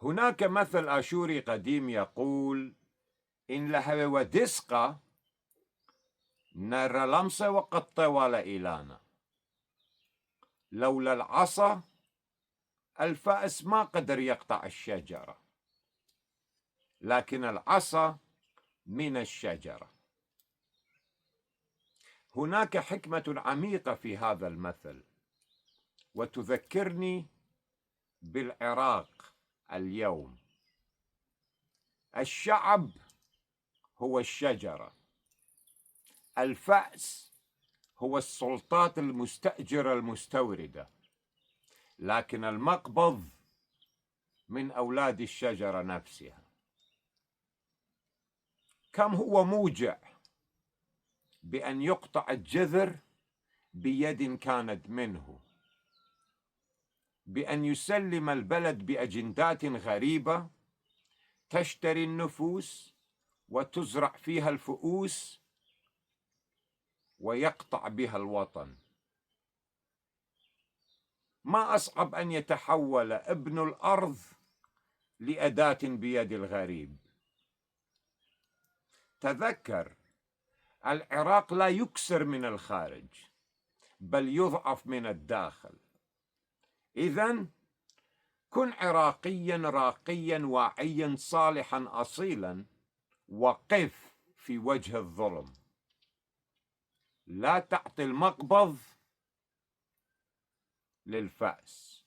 هناك مثل آشوري قديم يقول: إن لها ودسقة نرى لمسة وقد طوال إيلانا. لولا العصا الفأس ما قدر يقطع الشجرة، لكن العصا من الشجرة. هناك حكمة عميقة في هذا المثل، وتذكرني بالعراق اليوم. الشعب هو الشجرة، الفأس هو السلطات المستأجرة المستوردة، لكن المقبض من أولاد الشجرة نفسها. كم هو موجع بأن يقطع الجذر بيد كانت منه، بأن يسلم البلد بأجندات غريبة تشتري النفوس وتزرع فيها الفؤوس ويقطع بها الوطن. ما أصعب أن يتحول ابن الأرض لأداة بيد الغريب. تذكر، العراق لا يكسر من الخارج بل يضعف من الداخل. إذن كن عراقيا راقيا واعيا صالحا أصيلا، وقف في وجه الظلم. لا تعطي المقبض للفأس.